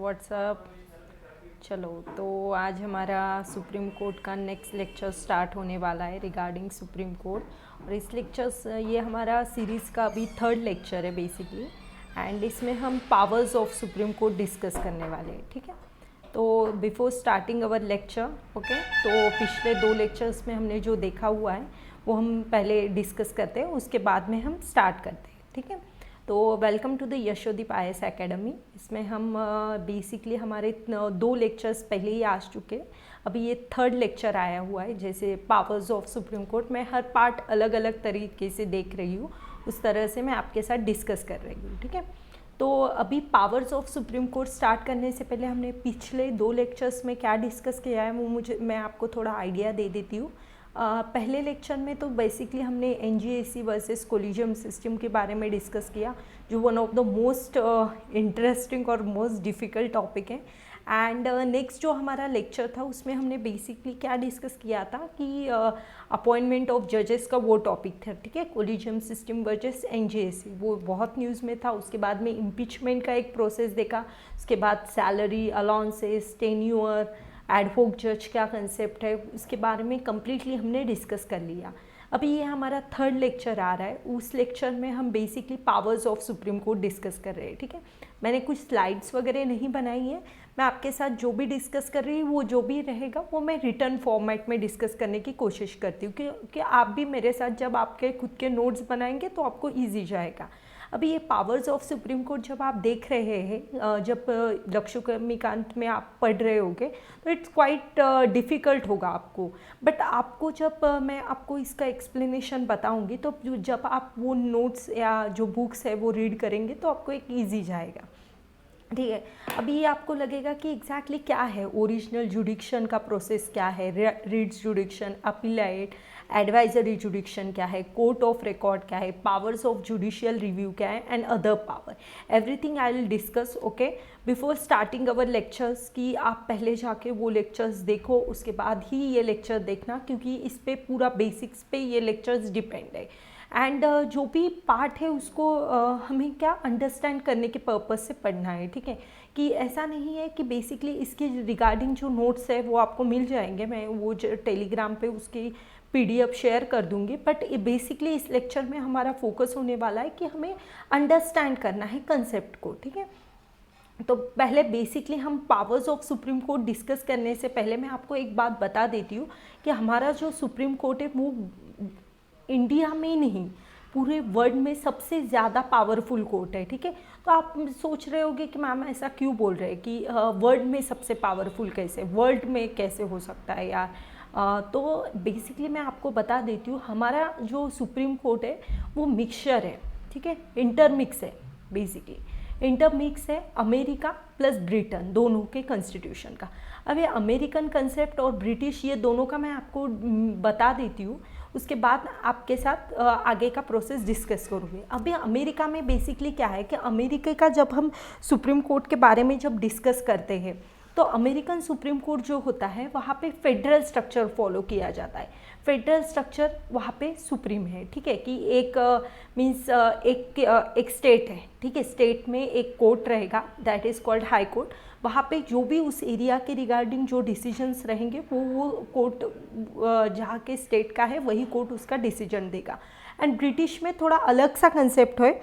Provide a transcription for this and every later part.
WhatsApp. चलो, तो आज हमारा सुप्रीम कोर्ट का नेक्स्ट लेक्चर स्टार्ट होने वाला है रिगार्डिंग सुप्रीम कोर्ट। और इस लेक्चर्स ये हमारा सीरीज़ का अभी थर्ड लेक्चर है बेसिकली। एंड इसमें हम powers of supreme court discuss करने वाले हैं, ठीक है। तो before starting our lecture, okay, तो पिछले 2 लेक्चर्स में हमने जो देखा हुआ है वो हम पहले डिस्कस करते हैं, उसके बाद में हम स्टार्ट करते हैं, ठीक है। तो welcome to the Yashodeep IAS academy. इसमें हम बेसिकली हमारे 2 लेक्चर्स पहले ही आ चुके हैं, अभी ये थर्ड लेक्चर आया हुआ है। जैसे पावर्स ऑफ सुप्रीम कोर्ट, मैं हर पार्ट अलग अलग तरीके से देख रही हूँ, उस तरह से मैं आपके साथ डिस्कस कर रही हूँ, ठीक है। तो अभी powers of supreme court start करने से पहले हमने पिछले 2 लेक्चर्स में क्या डिस्कस किया है वो मैं आपको थोड़ा आइडिया दे देती हूँ। पहले लेक्चर में तो बेसिकली हमने NGAC वर्सेस कोलिजियम सिस्टम के बारे में डिस्कस किया, जो one of the most interesting और मोस्ट डिफ़िकल्ट टॉपिक है। एंड नेक्स्ट जो हमारा लेक्चर था उसमें हमने बेसिकली क्या डिस्कस किया था कि अपॉइंटमेंट ऑफ जजेस का वो टॉपिक था, ठीक है। कोलिजियम सिस्टम वर्सेस NGAC वो बहुत न्यूज़ में था। उसके बाद में इम्पीचमेंट का एक प्रोसेस देखा, उसके बाद सैलरी, अलाउंसेस, टेन्यूअर, एडवोक जज क्या कंसेप्ट है, उसके बारे में कम्प्लीटली हमने डिस्कस कर लिया। अभी ये हमारा थर्ड लेक्चर आ रहा है, उस लेक्चर में हम basically powers of supreme court discuss कर रहे हैं, ठीक है। मैंने कुछ स्लाइड्स वगैरह नहीं बनाई है, मैं आपके साथ जो भी डिस्कस कर रही हूँ वो जो भी रहेगा वो मैं रिटर्न फॉर्मेट में डिस्कस करने की कोशिश करती हूँ, क्योंकि आप भी मेरे साथ जब आपके खुद के नोट्स बनाएंगे तो आपको ईजी जाएगा। अभी ये पावर्स ऑफ सुप्रीम कोर्ट जब आप देख रहे हैं, जब लक्ष्मीकांत में आप पढ़ रहे होगे तो इट्स क्वाइट डिफ़िकल्ट होगा आपको। बट आपको जब मैं आपको इसका एक्सप्लेनेशन बताऊंगी तो जब आप वो नोट्स या जो बुक्स है वो रीड करेंगे तो आपको एक ईजी जाएगा, ठीक है। अभी ये आपको लगेगा कि एग्जैक्टली क्या है ओरिजिनल जुडिक्शन का प्रोसेस, क्या है रीड्स जुडिक्शन, अपीलाइट, एडवाइजरी जुडिक्शन क्या है, कोर्ट ऑफ रिकॉर्ड क्या है, पावर्स ऑफ जुडिशियल रिव्यू क्या है, and other power, everything I will discuss, okay. Before starting our lectures कि आप पहले जाके वो लेक्चर्स देखो, उसके बाद ही ये लेक्चर देखना, क्योंकि इस पे पूरा बेसिक्स पे ये लेक्चर्स डिपेंड है। एंड जो भी पार्ट है उसको हमें क्या अंडरस्टैंड करने के पर्पज़ से पढ़ना है, ठीक है। कि ऐसा नहीं है कि बेसिकली इसके रिगार्डिंग जो नोट्स है वो आपको मिल जाएंगे, मैं वो टेलीग्राम पे उसकी PDF शेयर कर दूंगी। बट बेसिकली इस लेक्चर में हमारा फोकस होने वाला है कि हमें अंडरस्टैंड करना है कंसेप्ट को, ठीक है। तो पहले बेसिकली हम powers of supreme court discuss करने से पहले मैं आपको एक बात बता देती हूँ कि हमारा जो सुप्रीम कोर्ट है वो इंडिया में नहीं पूरे वर्ल्ड में सबसे ज़्यादा पावरफुल कोर्ट है, ठीक है। तो आप सोच रहे होगे कि मैम ऐसा क्यों बोल रहे हैं कि वर्ल्ड में सबसे पावरफुल कैसे, वर्ल्ड में कैसे हो सकता है यार। तो बेसिकली मैं आपको बता देती हूँ, हमारा जो सुप्रीम कोर्ट है वो मिक्सचर है, ठीक है, इंटरमिक्स है। बेसिकली इंटरमिक्स है अमेरिका प्लस ब्रिटेन दोनों के कॉन्स्टिट्यूशन का। अब ये अमेरिकन कंसेप्ट और ब्रिटिश ये दोनों का मैं आपको बता देती हूँ, उसके बाद आपके साथ आगे का प्रोसेस डिस्कस करूँगी। अभी अमेरिका में बेसिकली क्या है कि अमेरिका का जब हम सुप्रीम कोर्ट के बारे में जब डिस्कस करते हैं तो अमेरिकन सुप्रीम कोर्ट जो होता है वहाँ पे फेडरल स्ट्रक्चर फॉलो किया जाता है। फेडरल स्ट्रक्चर वहाँ पे सुप्रीम है, ठीक है, कि एक मीन्स एक स्टेट है, ठीक है, स्टेट में एक कोर्ट रहेगा that is called high court. वहाँ पे जो भी उस एरिया के रिगार्डिंग जो डिसीजंस रहेंगे वो कोर्ट जहाँ के स्टेट का है वही कोर्ट उसका डिसीजन देगा। एंड ब्रिटिश में थोड़ा अलग सा कंसेप्ट है,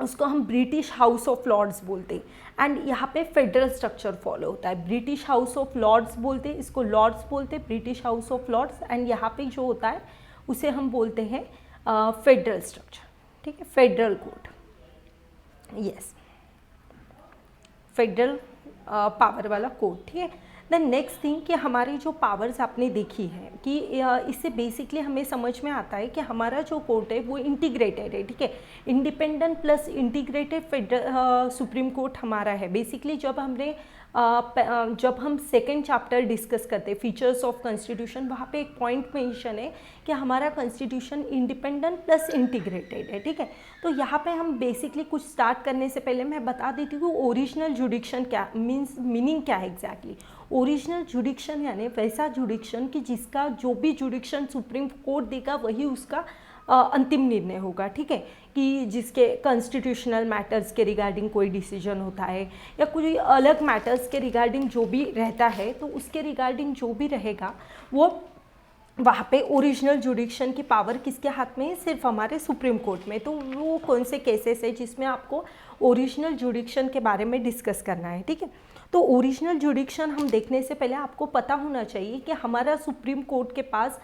उसको हम ब्रिटिश हाउस ऑफ लॉर्ड्स बोलते हैं। एंड यहाँ पे फेडरल स्ट्रक्चर फॉलो होता है, ब्रिटिश हाउस ऑफ लॉर्ड्स बोलते हैं, इसको लॉर्ड्स बोलते हैं, British House of Lords. And यहाँ पे जो होता है उसे हम बोलते हैं फेडरल स्ट्रक्चर, ठीक है, federal court, yes, federal power वाला कोर्ट, ठीक है। देन नेक्स्ट थिंग कि हमारी जो पावर्स आपने देखी है कि इससे बेसिकली हमें समझ में आता है कि हमारा जो कोर्ट है वो इंटीग्रेटेड है, ठीक है, independent plus integrated federal supreme court हमारा है। बेसिकली जब हम सेकेंड चैप्टर डिस्कस करते हैं फीचर्स ऑफ कॉन्स्टिट्यूशन, वहाँ पे एक पॉइंट मेंशन है कि हमारा कॉन्स्टिट्यूशन इंडिपेंडेंट प्लस इंटीग्रेटेड है, ठीक है। तो यहाँ पे हम बेसिकली कुछ स्टार्ट करने से पहले मैं बता देती हूँ ओरिजिनल जुडिक्शन क्या मीनिंग क्या है एग्जैक्टली। ओरिजिनल जुडिक्शन यानी वैसा जुडिक्शन कि जिसका जो भी जुडिक्शन सुप्रीम कोर्ट देगा वही उसका अंतिम निर्णय होगा, ठीक है। कि जिसके कॉन्स्टिट्यूशनल मैटर्स के रिगार्डिंग कोई डिसीजन होता है या कोई अलग मैटर्स के रिगार्डिंग जो भी रहता है, तो उसके रिगार्डिंग जो भी रहेगा वो वहाँ पे ओरिजिनल जुडिक्शन की पावर किसके हाथ में है? सिर्फ हमारे सुप्रीम कोर्ट में। तो वो कौन से केसेस है जिसमें आपको ओरिजिनल जुडिक्शन के बारे में डिस्कस करना है, ठीक है। तो ओरिजिनल जुडिक्शन हम देखने से पहले आपको पता होना चाहिए कि हमारा सुप्रीम कोर्ट के पास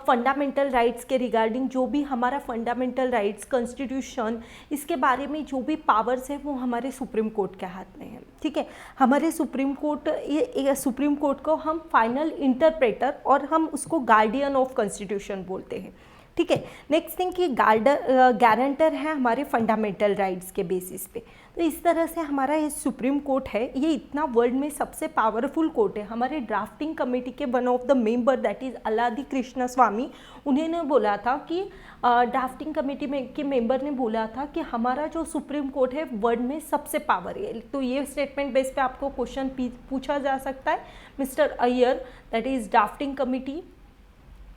फंडामेंटल राइट्स के रिगार्डिंग जो भी हमारा फंडामेंटल राइट्स, कॉन्स्टिट्यूशन, इसके बारे में जो भी पावर्स है वो हमारे सुप्रीम कोर्ट के हाथ में है, ठीक है। हमारे सुप्रीम कोर्ट, ये सुप्रीम कोर्ट को हम फाइनल इंटरप्रेटर और हम उसको गार्डियन ऑफ कॉन्स्टिट्यूशन बोलते हैं, ठीक है। नेक्स्ट थिंग कि गारंटर है हमारे फंडामेंटल राइट्स के बेसिस पे। तो इस तरह से हमारा ये सुप्रीम कोर्ट है, ये इतना वर्ल्ड में सबसे पावरफुल कोर्ट है। हमारे ड्राफ्टिंग कमेटी के one of the member that is Alladi Krishnaswami, उन्होंने बोला था कि ड्राफ्टिंग कमेटी में के मेंबर ने बोला था कि हमारा जो सुप्रीम कोर्ट है वर्ल्ड में सबसे पावर है। तो ये स्टेटमेंट बेस पे आपको क्वेश्चन पूछा जा सकता है। Mister Iyer that is drafting committee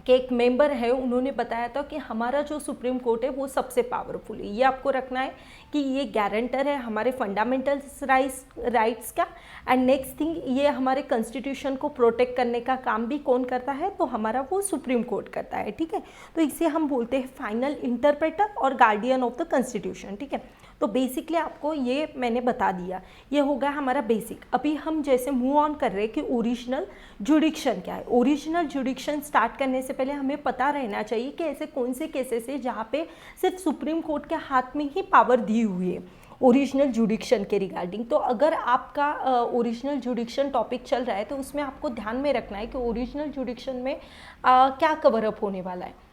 के एक मेंबर है, उन्होंने बताया था कि हमारा जो सुप्रीम कोर्ट है वो सबसे पावरफुल है। ये आपको रखना है कि ये गारंटर है हमारे फंडामेंटल राइट्स का। एंड नेक्स्ट थिंग, ये हमारे कॉन्स्टिट्यूशन को प्रोटेक्ट करने का काम भी कौन करता है? तो हमारा वो सुप्रीम कोर्ट करता है, ठीक है। तो इसे हम बोलते हैं फाइनल इंटरप्रेटर और गार्डियन ऑफ द कॉन्स्टिट्यूशन, ठीक है। तो बेसिकली आपको ये मैंने बता दिया, ये हो गया हमारा बेसिक। अभी हम जैसे मूव ऑन कर रहे हैं कि ओरिजिनल जुडिक्शन क्या है। ओरिजिनल जुडिक्शन स्टार्ट करने से पहले हमें पता रहना चाहिए कि ऐसे कौन से केसेस है जहाँ पे सिर्फ सुप्रीम कोर्ट के हाथ में ही पावर दी हुई है ओरिजिनल जुडिक्शन के रिगार्डिंग। तो अगर आपका ओरिजिनल जुडिक्शन टॉपिक चल रहा है तो उसमें आपको ध्यान में रखना है कि ओरिजिनल जुडिक्शन में क्या कवर अप होने वाला है।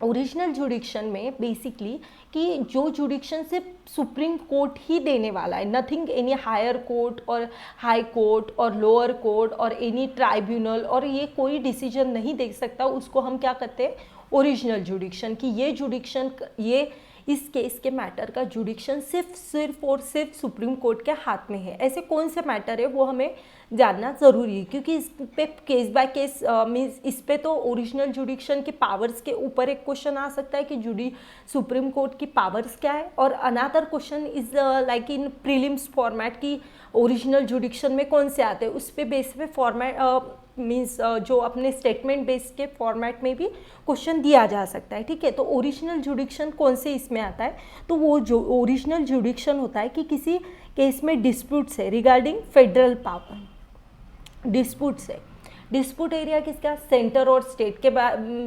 ओरिजिनल जुडिक्शन में बेसिकली कि जो जुडिक्शन सिर्फ सुप्रीम कोर्ट ही देने वाला है, नथिंग एनी हायर कोर्ट और हाई कोर्ट और लोअर कोर्ट और एनी ट्राइब्यूनल, और ये कोई डिसीजन नहीं दे सकता, उसको हम क्या कहते हैं? ओरिजिनल जुडिक्शन। कि ये जुडिक्शन, ये इस केस के मैटर का जुडिक्शन सिर्फ और सिर्फ सुप्रीम कोर्ट के हाथ में है। ऐसे कौन से मैटर है वो हमें जानना ज़रूरी है, क्योंकि इस पे केस बाय केस मीन्स इस पे तो ओरिजिनल जुडिक्शन के पावर्स के ऊपर एक क्वेश्चन आ सकता है कि सुप्रीम कोर्ट की पावर्स क्या है, और another question is like in prelims format की ओरिजिनल जुडिक्शन में कौन से आते हैं, उस पे बेस पे फॉर्मेट मीन्स जो अपने स्टेटमेंट बेस के फॉर्मेट में भी क्वेश्चन दिया जा सकता है, ठीक है। तो ओरिजिनल जुडिक्शन कौन से इसमें आता है? तो वो जो ओरिजिनल जुडिक्शन होता है कि किसी केस में डिस्प्यूट्स है रिगार्डिंग फेडरल पावर, डिस्प्यूट्स है। डिस्प्यूट एरिया किसका? सेंटर और स्टेट के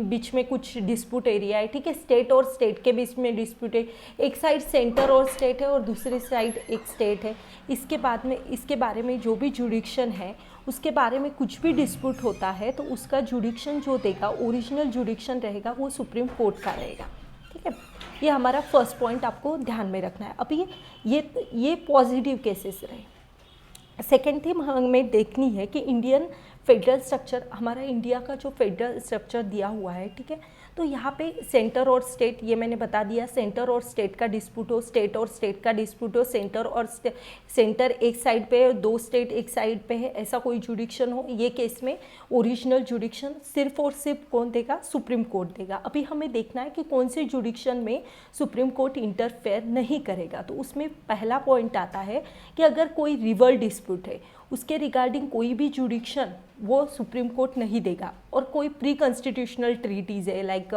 बीच में कुछ डिस्प्यूट एरिया है, ठीक है। स्टेट और स्टेट के बीच में डिस्प्यूट है, एक साइड सेंटर और स्टेट है और दूसरी साइड एक स्टेट है। इसके बाद में इसके बारे में जो भी जुडिक्शन है उसके बारे में कुछ भी डिस्प्यूट होता है तो उसका जुडिक्शन जो देगा, ओरिजिनल जुडिक्शन रहेगा, वो सुप्रीम कोर्ट का रहेगा, ठीक है। ये हमारा फर्स्ट पॉइंट आपको ध्यान में रखना है। अभी ये पॉजिटिव केसेस रहे। सेकेंड थिंग हमें देखनी है कि इंडियन फेडरल स्ट्रक्चर, हमारा इंडिया का जो फेडरल स्ट्रक्चर दिया हुआ है, ठीक है। तो यहाँ पे सेंटर और स्टेट, ये मैंने बता दिया, सेंटर और स्टेट का डिस्प्यूट हो, स्टेट और स्टेट का डिस्प्यूट हो, सेंटर एक साइड पे है, दो स्टेट एक साइड पे है, ऐसा कोई जुडिक्शन हो, ये केस में ओरिजिनल जुडिक्शन सिर्फ और सिर्फ कौन देगा? सुप्रीम कोर्ट देगा। अभी हमें देखना है कि कौन से जुडिक्शन में सुप्रीम कोर्ट इंटरफेयर नहीं करेगा। तो उसमें पहला पॉइंट आता है कि अगर कोई रिवर डिस्प्यूट है उसके रिगार्डिंग कोई भी जुडिक्शन वो सुप्रीम कोर्ट नहीं देगा। और कोई प्री कॉन्स्टिट्यूशनल ट्रीटीज़ है, लाइक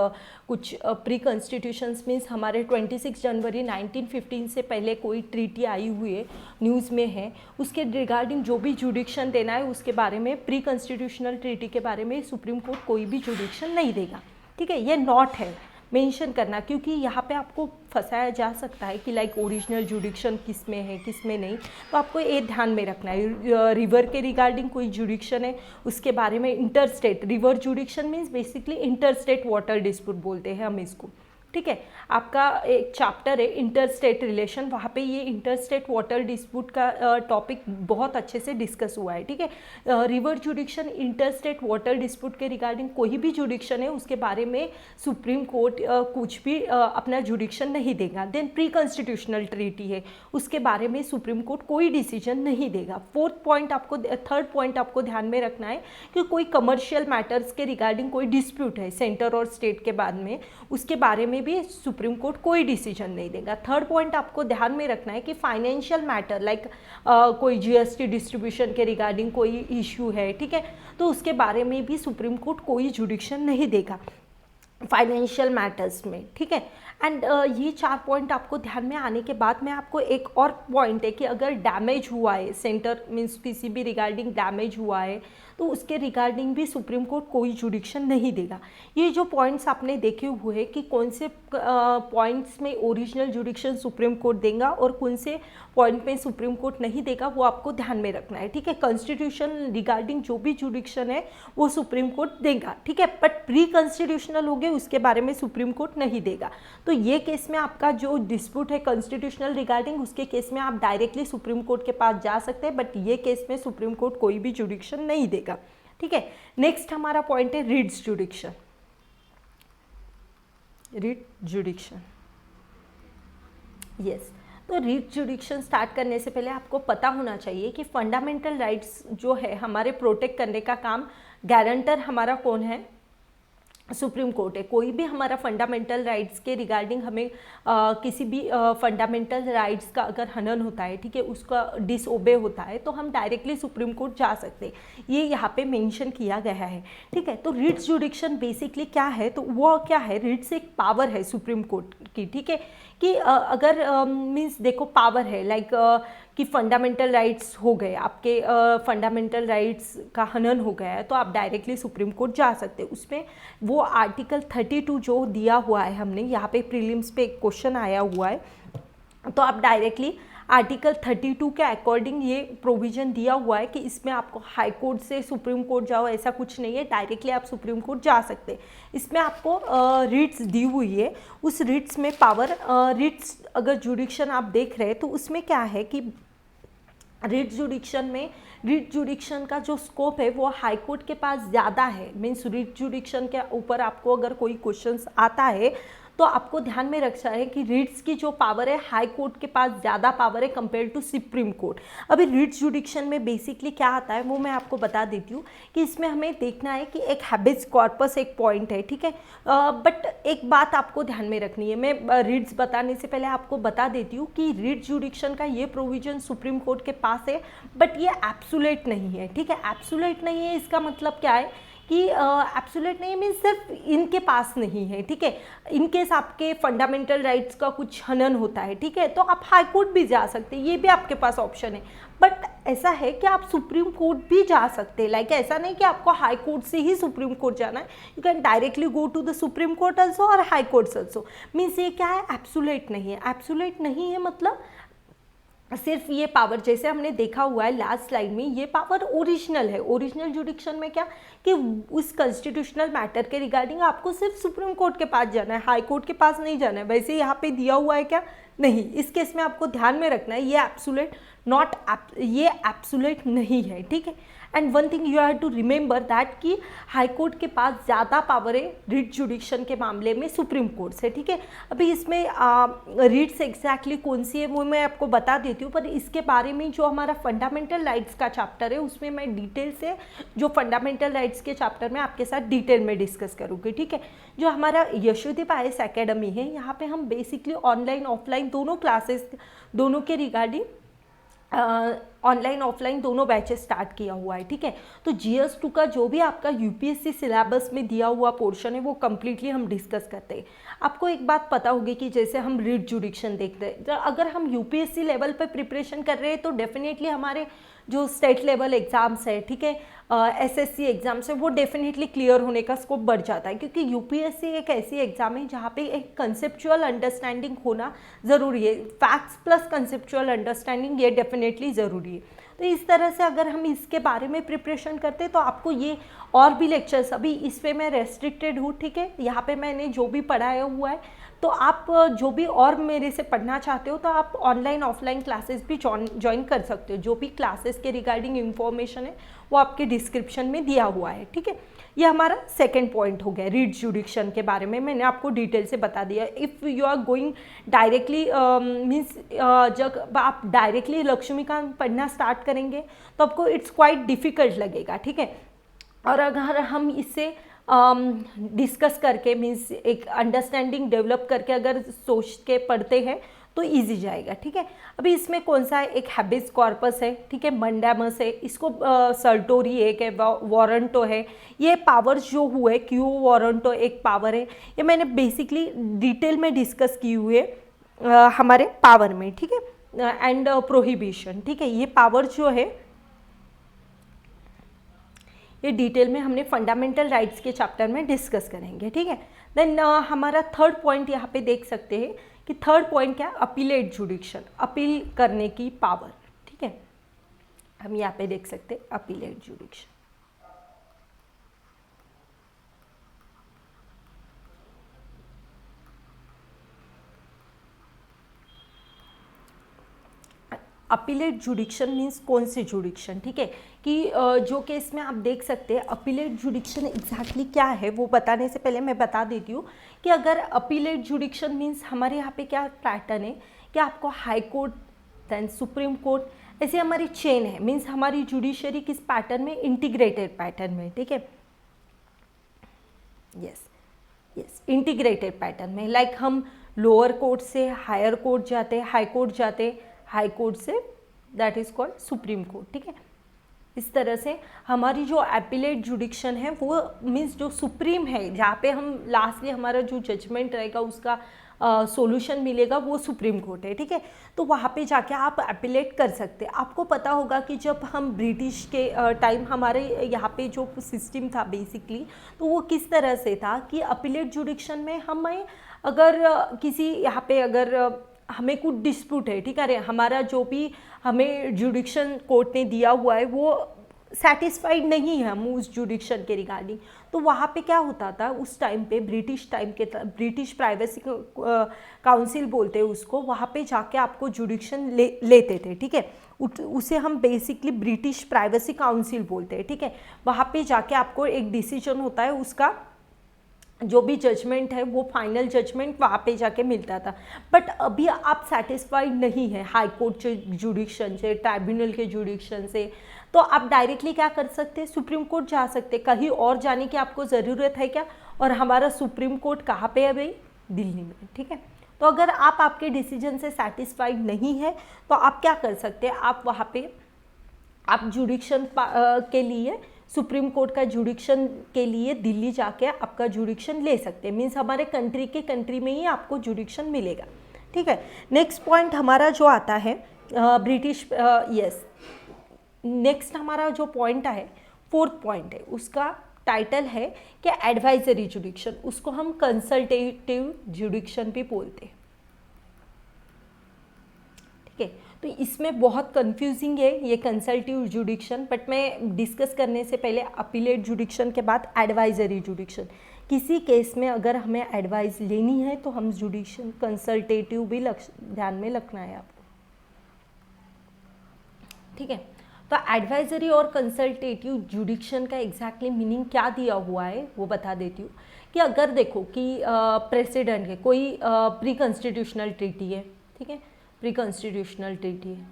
कुछ प्री कॉन्स्टिट्यूशंस मीन्स हमारे 26 जनवरी 1915 से पहले कोई ट्रीटी आई हुई है, न्यूज़ में है, उसके रिगार्डिंग जो भी जुडिक्शन देना है उसके बारे में, प्री कॉन्स्टिट्यूशनल ट्रीटी के बारे में सुप्रीम कोर्ट कोई भी जुडिक्शन नहीं देगा, ठीक है। ये नॉट है मेंशन करना, क्योंकि यहाँ पे आपको फंसाया जा सकता है कि लाइक ओरिजिनल जुडिक्शन किस में है किस में नहीं। तो आपको ये ध्यान में रखना है, रिवर के रिगार्डिंग कोई जुडिक्शन है उसके बारे में, inter state river जुडिक्शन means basically inter state water dispute बोलते हैं हम इसको, ठीक है। आपका एक चैप्टर है इंटर स्टेट रिलेशन, वहाँ पे ये इंटर स्टेट वाटर डिस्प्यूट का टॉपिक बहुत अच्छे से डिस्कस हुआ है, ठीक है। River जुडिक्शन, inter state water dispute के रिगार्डिंग कोई भी जुडिक्शन है उसके बारे में सुप्रीम कोर्ट कुछ भी अपना जुडिक्शन नहीं देगा। देन प्री कॉन्स्टिट्यूशनल ट्रीटी है उसके बारे में सुप्रीम कोर्ट कोई डिसीजन नहीं देगा। थर्ड पॉइंट आपको ध्यान में रखना है कि कोई कमर्शियल मैटर्स के रिगार्डिंग कोई डिस्प्यूट है सेंटर और स्टेट के बाद में, उसके बारे में में भी सुप्रीम कोर्ट कोई डिसीजन नहीं देगा। थर्ड पॉइंट आपको ध्यान में रखना है कि फाइनेंशियल मैटर लाइक कोई जीएसटी डिस्ट्रीब्यूशन के रिगार्डिंग कोई इश्यू है, ठीक है, तो उसके बारे में भी सुप्रीम कोर्ट कोई जुडिक्शन नहीं देगा फाइनेंशियल मैटर्स में, ठीक है। एंड ये 4 पॉइंट आपको ध्यान में आने के बाद मैं आपको एक और पॉइंट है कि अगर डैमेज हुआ है, सेंटर मीन्स किसी भी रिगार्डिंग डैमेज हुआ है, तो उसके रिगार्डिंग भी सुप्रीम कोर्ट कोई जुडिक्शन नहीं देगा। ये जो पॉइंट्स आपने देखे हुए हैं कि कौन से पॉइंट्स में ओरिजिनल जुडिक्शन सुप्रीम कोर्ट देगा और कौन से पॉइंट में सुप्रीम कोर्ट नहीं देगा, वो आपको ध्यान में रखना है, ठीक है। कॉन्स्टिट्यूशन रिगार्डिंग जो भी जुडिक्शन है वो सुप्रीम कोर्ट देगा, ठीक है, बट प्री कॉन्स्टिट्यूशनल हो गए उसके बारे में सुप्रीम कोर्ट नहीं देगा। तो ये केस में आपका जो डिस्प्यूट है कॉन्स्टिट्यूशनल रिगार्डिंग, उसके केस में आप डायरेक्टली सुप्रीम कोर्ट के पास जा सकते हैं, बट ये केस में सुप्रीम कोर्ट कोई भी जुडिक्शन नहीं देगा, ठीक है। नेक्स्ट हमारा पॉइंट है writs jurisdiction. Writ jurisdiction, yes, तो रिट जुडिक्शन स्टार्ट करने से पहले आपको पता होना चाहिए कि फंडामेंटल राइट्स जो है हमारे प्रोटेक्ट करने का काम गारंटर हमारा कौन है, सुप्रीम कोर्ट है। कोई भी हमारा फंडामेंटल राइट्स के रिगार्डिंग हमें किसी भी फंडामेंटल राइट्स का अगर हनन होता है, ठीक है, उसका डिसओबे होता है, तो हम डायरेक्टली सुप्रीम कोर्ट जा सकते हैं, ये यहाँ पे मेंशन किया गया है, ठीक है। तो रिट्स जुडिक्शन बेसिकली क्या है, तो वो क्या है, रिट्स एक पावर है सुप्रीम कोर्ट की, ठीक है, कि अगर मीन्स देखो पावर है लाइक कि फंडामेंटल राइट्स हो गए आपके, फंडामेंटल राइट्स का हनन हो गया है, तो आप डायरेक्टली सुप्रीम कोर्ट जा सकते हैं। उसमें वो आर्टिकल 32 जो दिया हुआ है, हमने यहाँ पे प्रीलिम्स पे एक क्वेश्चन आया हुआ है, तो आप डायरेक्टली आर्टिकल 32 के अकॉर्डिंग ये प्रोविज़न दिया हुआ है कि इसमें आपको हाई कोर्ट से सुप्रीम कोर्ट जाओ ऐसा कुछ नहीं है, डायरेक्टली आप सुप्रीम कोर्ट जा सकते हैं। इसमें आपको रिट्स दी हुई है, उस रिट्स में पावर, रिट्स अगर जुडिक्शन आप देख रहे हैं तो उसमें क्या है कि रिट जुडिक्शन में, रिट जुडिक्शन का जो स्कोप है वो हाई कोर्ट के पास ज़्यादा है। मीन्स रिट जुडिक्शन के ऊपर आपको अगर कोई क्वेश्चंस आता है तो आपको ध्यान में रखना है कि रिट्स की जो पावर है हाई कोर्ट के पास ज़्यादा पावर है कंपेयर टू सुप्रीम कोर्ट। अभी रिट्स जुडिक्शन में बेसिकली क्या आता है वो मैं आपको बता देती हूँ कि इसमें हमें देखना है कि एक हैबिस कॉर्पस एक पॉइंट है, ठीक है, बट एक बात आपको ध्यान में रखनी है, मैं रिट्स बताने से पहले आपको बता देती हूँ कि रिट जुडिक्शन का ये प्रोविजन सुप्रीम कोर्ट के पास है, बट ये एब्सोल्यूट नहीं है, ठीक है। एब्सोल्यूट नहीं है इसका मतलब क्या है कि एब्सोल्यूट नहीं मीन्स सिर्फ इनके पास नहीं है, ठीक है। इनकेस आपके फंडामेंटल राइट्स का कुछ हनन होता है, ठीक है, तो आप हाई कोर्ट भी जा सकते हैं, ये भी आपके पास ऑप्शन है, बट ऐसा है कि आप सुप्रीम कोर्ट भी जा सकते हैं। लाइक ऐसा नहीं कि आपको हाई कोर्ट से ही सुप्रीम कोर्ट जाना है, you can directly go to the supreme court also और हाई कोर्ट्स ऑल्सो। मीन्स ये क्या है, एब्सोल्यूट नहीं है। एब्सोल्यूट नहीं है मतलब सिर्फ ये पावर, जैसे हमने देखा हुआ है लास्ट स्लाइड में, ये पावर ओरिजिनल है। ओरिजिनल जुडिक्शन में क्या कि उस कॉन्स्टिट्यूशनल मैटर के रिगार्डिंग आपको सिर्फ सुप्रीम कोर्ट के पास जाना है, हाई कोर्ट के पास नहीं जाना है। वैसे यहाँ पे दिया हुआ है क्या, नहीं, इस केस में आपको ध्यान में रखना है ये एब्सोल्यूट नॉट, ये एब्सोल्यूट नहीं है, ठीक है। And one thing you have to remember that कि हाई कोर्ट के पास ज़्यादा पावर है रिट जुडिक्शन के मामले में सुप्रीम कोर्ट से, ठीक है। अभी इसमें रिट्स एग्जैक्टली कौन सी है वो मैं आपको बता देती हूँ, पर इसके बारे में जो हमारा फंडामेंटल राइट्स का चैप्टर है उसमें मैं डिटेल से जो फंडामेंटल राइट्स के चैप्टर में आपके साथ डिटेल में डिस्कस करूँगी, ठीक है। जो हमारा यशोदीप IAS एकेडमी है, यहाँ पे हम बेसिकली ऑनलाइन ऑफलाइन दोनों क्लासेस, दोनों के रिगार्डिंग ऑनलाइन ऑफलाइन दोनों बैचेस स्टार्ट किया हुआ है, ठीक है। तो GS2 का जो भी आपका UPSC सिलेबस में दिया हुआ पोर्शन है वो कम्प्लीटली हम डिस्कस करते हैं। आपको एक बात पता होगी कि जैसे हम रिट जुडिक्शन देखते हैं, तो अगर हम UPSC लेवल पे प्रिपरेशन कर रहे हैं तो डेफिनेटली हमारे जो स्टेट लेवल एग्ज़ाम्स है, ठीक है, SSC एग्ज़ाम्स है, वो डेफिनेटली क्लियर होने का स्कोप बढ़ जाता है, क्योंकि UPSC एक ऐसी एग्ज़ाम है जहाँ पे एक कंसेप्चुअल अंडरस्टैंडिंग होना ज़रूरी है। फैक्ट्स प्लस कंसेप्चुअल अंडरस्टैंडिंग ये डेफिनेटली ज़रूरी है। तो इस तरह से अगर हम इसके बारे में प्रिपरेशन करते हैं तो आपको ये और भी लेक्चर्स, अभी इस पे मैं रेस्ट्रिक्टेड हूँ, ठीक है, यहाँ पे मैंने जो भी पढ़ाया हुआ है, तो आप जो भी और मेरे से पढ़ना चाहते हो तो आप ऑनलाइन ऑफलाइन क्लासेस भी ज्वाइन कर सकते हो। जो भी क्लासेस के रिगार्डिंग इंफॉर्मेशन है वो आपके डिस्क्रिप्शन में दिया हुआ है, ठीक है। ये हमारा सेकंड पॉइंट हो गया रिट जुडिक्शन के बारे में, मैंने आपको डिटेल से बता दिया। If you are going directly means जब आप डायरेक्टली लक्ष्मीकांत पढ़ना स्टार्ट करेंगे तो आपको इट्स क्वाइट डिफ़िकल्ट लगेगा, ठीक है। और अगर हम इससे डिस्कस करके मीन्स एक अंडरस्टैंडिंग डेवलप करके अगर सोच के पढ़ते हैं तो इजी जाएगा, ठीक है। अभी इसमें कौन सा है, एक हैबिस कॉर्पस है, ठीक है, मंडामस है, इसको सर्टोरी एक है, वारंटो है, ये पावर्स जो हुए क्यू वारंटो एक पावर है, ये मैंने बेसिकली डिटेल में डिस्कस की हुई है हमारे पावर में, ठीक है, एंड प्रोहिबिशन, ठीक है, ये पावर जो है ये डिटेल में हमने फंडामेंटल राइट्स के चैप्टर में डिस्कस करेंगे, ठीक है। देन हमारा थर्ड पॉइंट यहाँ पे देख सकते हैं कि थर्ड पॉइंट क्या है, अपीलेट जुडिक्शन, अपील करने की पावर, ठीक है, हम यहाँ पे देख सकते हैं अपीलेट जुडिक्शन। अपीलेट जुडिक्शन मीन्स कौन से जुडिक्शन, ठीक है, कि जो केस में आप देख सकते हैं अपीलेट जुडिक्शन एग्जैक्टली क्या है वो बताने से पहले मैं बता देती हूँ कि अगर अपीलेट जुडिक्शन मीन्स हमारे यहाँ पे क्या पैटर्न है कि आपको high court then supreme court ऐसे हमारी चेन है, मीन्स हमारी जुडिशरी किस पैटर्न में, इंटीग्रेटेड पैटर्न में, ठीक है, यस इंटीग्रेटेड पैटर्न में, लाइक हम लोअर कोर्ट से हायर कोर्ट जाते, हाई कोर्ट जाते, high court say that is called supreme court, ठीक है। इस तरह से हमारी जो अपीलेट जुडिक्शन है वो मीन्स जो सुप्रीम है, जहाँ पे हम लास्टली हमारा जो जजमेंट रहेगा उसका सॉल्यूशन मिलेगा वो सुप्रीम कोर्ट है, ठीक है। तो वहाँ पे जाके आप अपीलेट कर सकते हैं। आपको पता होगा कि जब हम ब्रिटिश के टाइम हमारे यहाँ पे जो सिस्टम था बेसिकली, तो वो किस तरह से था कि अपीलेट जुडिक्शन में हमें अगर किसी यहाँ पे अगर हमें कुछ डिस्प्यूट है, ठीक है, हमारा जो भी हमें जुडिक्शन कोर्ट ने दिया हुआ है वो सेटिस्फाइड नहीं है हम उस जुडिक्शन के रिगार्डिंग, तो वहाँ पे क्या होता था उस टाइम पे, ब्रिटिश टाइम के ब्रिटिश प्राइवेसी काउंसिल बोलते हैं उसको, वहाँ पे जाके आपको जुडिक्शन लेते थे, ठीक है, उसे हम बेसिकली ब्रिटिश प्राइवेसी काउंसिल बोलते हैं, ठीक है। वहाँ पे जाके आपको एक डिसीजन होता है, उसका जो भी जजमेंट है वो फाइनल जजमेंट वहाँ पे जाके मिलता था। बट अभी आप सेटिस्फाइड नहीं है हाई कोर्ट के जुडिक्शन से, ट्राइब्यूनल के जुडिक्शन से, तो आप डायरेक्टली क्या कर सकते हैं, सुप्रीम कोर्ट जा सकते हैं। कहीं और जाने की आपको ज़रूरत है क्या, और हमारा सुप्रीम कोर्ट कहाँ पे है भाई, दिल्ली में, ठीक है। तो अगर आप आपके डिसीजन से सेटिस्फाइड नहीं है तो आप क्या कर सकते हैं, आप वहाँ पे आप जुडिक्शन के लिए, सुप्रीम कोर्ट का जुडिक्शन के लिए दिल्ली जाके आपका जुडिक्शन ले सकते हैं, मीन्स हमारे कंट्री में ही आपको जुडिक्शन मिलेगा, ठीक है। नेक्स्ट पॉइंट हमारा जो आता है ब्रिटिश, यस, नेक्स्ट हमारा जो पॉइंट है फोर्थ पॉइंट है, उसका टाइटल है कि एडवाइजरी जुडिक्शन, उसको हम कंसल्टेटिव जुडिक्शन भी बोलते हैं, ठीक है। तो इसमें बहुत कंफ्यूजिंग है ये कंसल्टिव जुडिक्शन, बट मैं डिस्कस करने से पहले अपीलेट जुडिक्शन के बाद एडवाइजरी जुडिक्शन, किसी केस में अगर हमें एडवाइस लेनी है तो हम जुडिक्शन कंसल्टेटिव भी ध्यान में रखना है आपको, ठीक है। तो एडवाइजरी और कंसल्टेटिव जुडिक्शन का एग्जैक्टली मीनिंग क्या दिया हुआ है वो बता देती हूँ कि अगर देखो कि प्रेसिडेंट है, कोई प्री कॉन्स्टिट्यूशनल ट्रीटी है, ठीक है, प्री कॉन्स्टिट्यूशनल ट्रीटी है,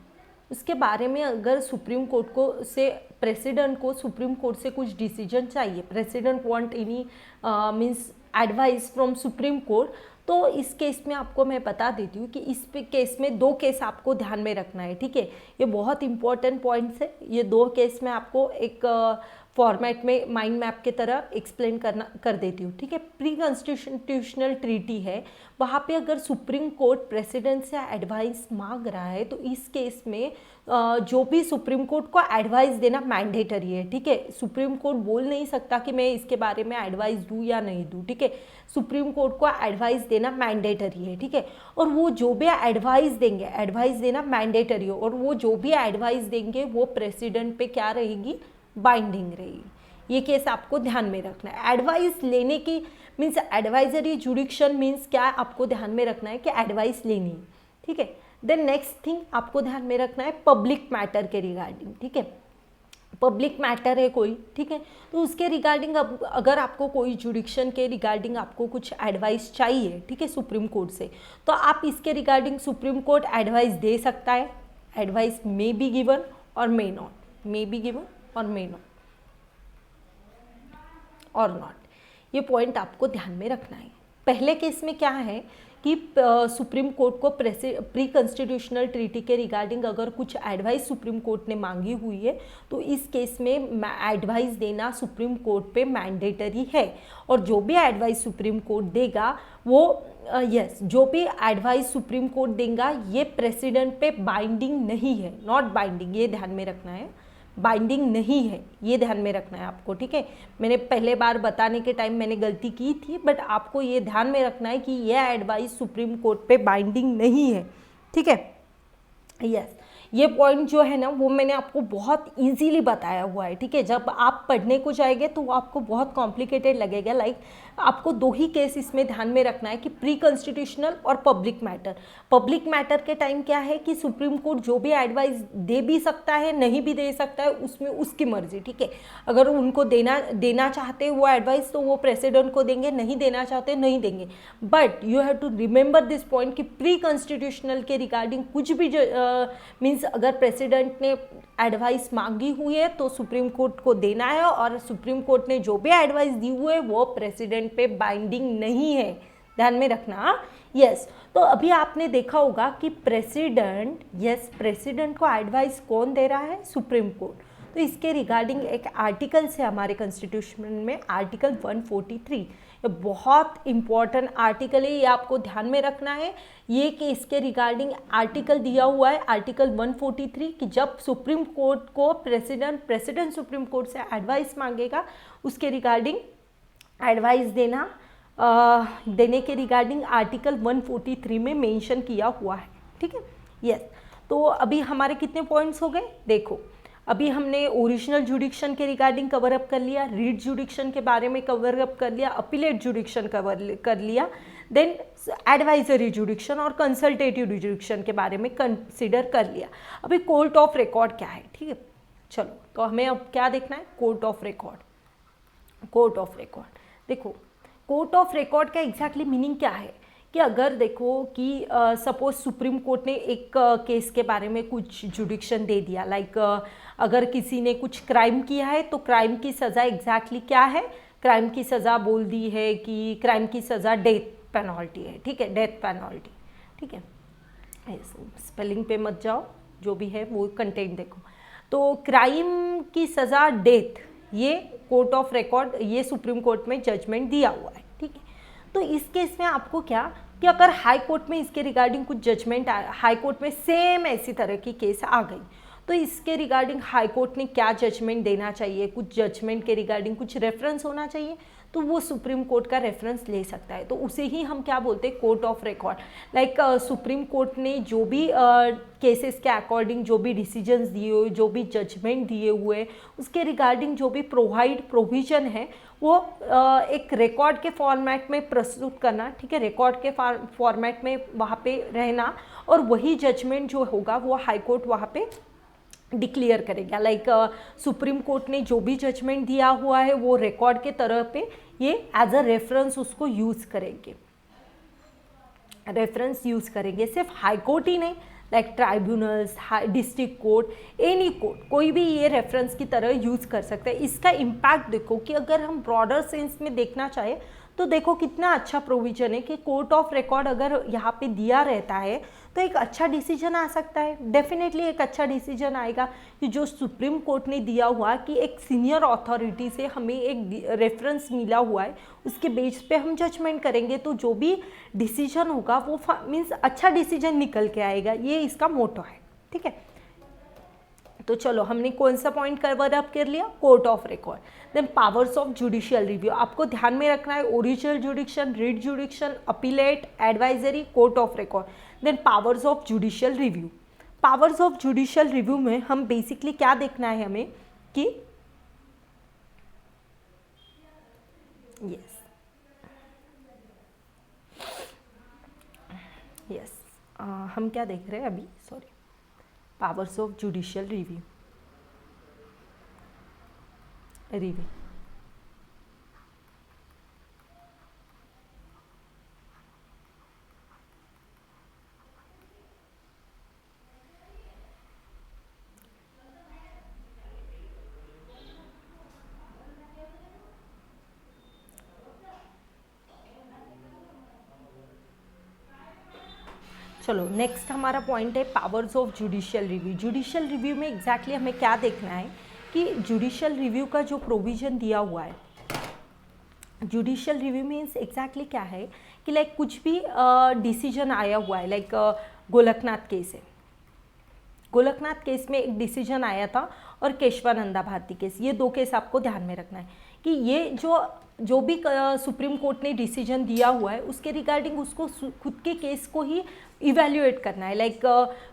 उसके बारे में अगर सुप्रीम कोर्ट को से प्रेसिडेंट को सुप्रीम कोर्ट से कुछ डिसीजन चाहिए, president want any means advice from supreme court, तो इस केस में आपको मैं बता देती हूँ कि इस केस में दो केस आपको ध्यान में रखना है, ठीक है। ये बहुत इंपॉर्टेंट पॉइंट्स है, ये दो केस में आपको एक फॉर्मेट में माइंड मैप के तरह एक्सप्लेन कर देती हूँ, ठीक है। प्री कॉन्स्टिट्यूशनल ट्रीटी है, वहाँ पे अगर सुप्रीम कोर्ट प्रेसिडेंट से एडवाइस मांग रहा है तो इस केस में जो भी सुप्रीम कोर्ट को एडवाइस देना मैंडेटरी है, ठीक है। सुप्रीम कोर्ट बोल नहीं सकता कि मैं इसके बारे में एडवाइस दूँ या नहीं दूँ, ठीक है। सुप्रीम कोर्ट को एडवाइस देना मैंडेटरी है, ठीक है। और वो जो भी एडवाइस देंगे, एडवाइस देना मैंडेटरी है, और वो जो भी एडवाइस देंगे वो प्रेसिडेंट पे क्या रहेगी, बाइंडिंग रहेगी। ये केस आपको ध्यान में रखना है। एडवाइस लेने की मीन्स एडवाइजरी जुडिक्शन मीन्स क्या आपको ध्यान में रखना है कि एडवाइस लेनी है, ठीक है। देन नेक्स्ट थिंग आपको ध्यान में रखना है पब्लिक मैटर के रिगार्डिंग, ठीक है। पब्लिक मैटर है कोई, ठीक है, तो उसके रिगार्डिंग अगर आपको कोई जुडिक्शन के रिगार्डिंग आपको कुछ एडवाइस चाहिए, ठीक है, सुप्रीम कोर्ट से, तो आप इसके रिगार्डिंग सुप्रीम कोर्ट एडवाइस दे सकता है। एडवाइस मे बी गिवन और may not, may be given और मे नॉट और नॉट। ये पॉइंट आपको ध्यान में रखना है। पहले केस में क्या है कि सुप्रीम कोर्ट को प्री कॉन्स्टिट्यूशनल ट्रीटी के रिगार्डिंग अगर कुछ एडवाइस सुप्रीम कोर्ट ने मांगी हुई है तो इस केस में एडवाइस देना सुप्रीम कोर्ट पे मैंडेटरी है, और जो भी एडवाइस सुप्रीम कोर्ट देगा वो जो भी एडवाइस सुप्रीम कोर्ट देगा ये प्रेसिडेंट पे बाइंडिंग नहीं है, नॉट बाइंडिंग, ये ध्यान में रखना है, बाइंडिंग नहीं है, ये ध्यान में रखना है आपको, ठीक है। मैंने पहले बार बताने के टाइम मैंने गलती की थी, बट आपको ये ध्यान में रखना है कि ये एडवाइस सुप्रीम कोर्ट पे बाइंडिंग नहीं है, ठीक है। यस, ये पॉइंट जो है ना वो मैंने आपको बहुत इजीली बताया हुआ है, ठीक है। जब आप पढ़ने को जाएंगे तो आपको बहुत कॉम्प्लिकेटेड लगेगा। लाइक आपको दो ही केस इसमें ध्यान में रखना है कि प्री कॉन्स्टिट्यूशनल और पब्लिक मैटर। पब्लिक मैटर के टाइम क्या है कि सुप्रीम कोर्ट जो भी एडवाइस दे भी सकता है, नहीं भी दे सकता है, उसमें उसकी मर्जी, ठीक है। अगर उनको देना चाहते हैं वो एडवाइस तो वो प्रेसिडेंट को देंगे, नहीं देना चाहते नहीं देंगे। But you have to remember this point कि प्री कॉन्स्टिट्यूशनल के रिगार्डिंग कुछ भी मीन्स अगर प्रेसिडेंट ने एडवाइस मांगी हुई है तो सुप्रीम कोर्ट को देना है, और सुप्रीम कोर्ट ने जो भी एडवाइस दी हुई है वो प्रेसिडेंट पे बाइंडिंग नहीं है, ध्यान में रखना। यस, तो अभी आपने देखा होगा कि प्रेसिडेंट को एडवाइस कौन दे रहा है? Supreme court. तो इसके रिगार्डिंग एक आर्टिकल से हमारे कॉन्स्टिट्यूशन में आर्टिकल 143, ये बहुत इंपॉर्टेंट आर्टिकल है, ये आपको ध्यान में रखना है। ये कि इसके रिगार्डिंग आर्टिकल दिया हुआ है आर्टिकल 143 कि जब सुप्रीम कोर्ट को प्रेसिडेंट सुप्रीम कोर्ट से एडवाइस मांगेगा उसके रिगार्डिंग एडवाइस देने के रिगार्डिंग आर्टिकल 143 में मेंशन किया हुआ है, ठीक है। यस, तो अभी हमारे कितने पॉइंट्स हो गए? देखो, अभी हमने ओरिजिनल जुडिक्शन के रिगार्डिंग कवर अप कर लिया, रीट जुडिक्शन के बारे में कवर अप कर लिया, अपीलेट जुडिक्शन कवर कर लिया, देन एडवाइजरी जुडिक्शन और कंसल्टेटिव जुडिक्शन के बारे में कंसिडर कर लिया। अभी कोर्ट ऑफ रिकॉर्ड क्या है, ठीक है। चलो, तो हमें अब क्या देखना है? Court of record. Court of record, देखो कोर्ट ऑफ रिकॉर्ड का एग्जैक्टली मीनिंग क्या है कि अगर देखो कि सपोज सुप्रीम कोर्ट ने एक केस के बारे में कुछ जुडिक्शन दे दिया, लाइक अगर किसी ने कुछ क्राइम किया है तो क्राइम की सज़ा एग्जैक्टली क्या है? क्राइम की सज़ा बोल दी है कि क्राइम की सज़ा डेथ पेनल्टी है, ठीक है, डेथ पेनल्टी, ठीक है। स्पेलिंग पे मत जाओ, जो भी है वो कंटेंट देखो। तो क्राइम की सज़ा डेथ, ये कोर्ट ऑफ रिकॉर्ड, ये सुप्रीम कोर्ट में जजमेंट दिया हुआ है, ठीक है। तो इस केस में आपको क्या कि अगर हाई कोर्ट में इसके रिगार्डिंग कुछ जजमेंट, हाई कोर्ट में सेम ऐसी तरह की केस आ गई तो इसके रिगार्डिंग हाई कोर्ट ने क्या जजमेंट देना चाहिए, कुछ जजमेंट के रिगार्डिंग कुछ रेफरेंस होना चाहिए, तो वो सुप्रीम कोर्ट का रेफरेंस ले सकता है। तो उसे ही हम क्या बोलते हैं? Court of record. Like supreme court ने जो भी केसेस के अकॉर्डिंग जो भी डिसीजंस दिए हुए, जो भी जजमेंट दिए हुए, उसके रिगार्डिंग जो भी प्रोविजन है वो एक रिकॉर्ड के फॉर्मेट में प्रस्तुत करना, ठीक है, रिकॉर्ड के फॉर्मेट में वहाँ पे रहना, और वही जजमेंट जो होगा वो हाई कोर्ट वहाँ पे डिक्लेयर करेगा। लाइक सुप्रीम कोर्ट ने जो भी जजमेंट दिया हुआ है वो रिकॉर्ड के तरह पे ये एज अ रेफरेंस उसको यूज़ करेंगे, रेफरेंस यूज़ करेंगे। सिर्फ हाई कोर्ट ही नहीं, like tribunals, district court, any court, कोई भी ये रेफरेंस की तरह यूज़ कर सकता है। इसका इम्पैक्ट देखो कि अगर हम ब्रॉडर सेंस में देखना चाहें तो देखो कितना अच्छा प्रोविजन है कि कोर्ट ऑफ रिकॉर्ड अगर यहाँ पे दिया रहता है तो एक अच्छा डिसीजन आ सकता है। डेफिनेटली एक अच्छा डिसीजन आएगा कि जो सुप्रीम कोर्ट ने दिया हुआ कि एक सीनियर अथॉरिटी से हमें एक रेफरेंस मिला हुआ है, उसके बेस पे हम जजमेंट करेंगे, तो जो भी डिसीजन होगा वो मीन्स अच्छा डिसीजन निकल के आएगा। ये इसका मोटो है, ठीक है। तो चलो, हमने कौन सा पॉइंट कवर अप कर लिया? Court of record. Then powers of judicial review, आपको ध्यान में रखना है original jurisdiction, writ jurisdiction, appellate, advisory, court of record. Then powers of judicial review. Powers of judicial review में हम बेसिकली क्या देखना है हमें कि यस हम क्या देख रहे हैं अभी? Sorry, powers of judicial review. चलो नेक्स्ट हमारा पॉइंट है powers of judicial review. Judicial review में एग्जैक्टली हमें क्या देखना है कि जुडिशियल रिव्यू का जो प्रोविज़न दिया हुआ है, जुडिशियल रिव्यू मीन्स एग्जैक्टली क्या है कि लाइक कुछ भी डिसीजन आया हुआ है, लाइक गोलकनाथ केस है, गोलकनाथ केस में एक डिसीजन आया था और केशवानंदा भारती केस, ये दो केस आपको ध्यान में रखना है कि ये जो भी सुप्रीम कोर्ट ने डिसीजन दिया हुआ है उसके रिगार्डिंग उसको खुद के केस को ही इवैल्यूएट करना है। लाइक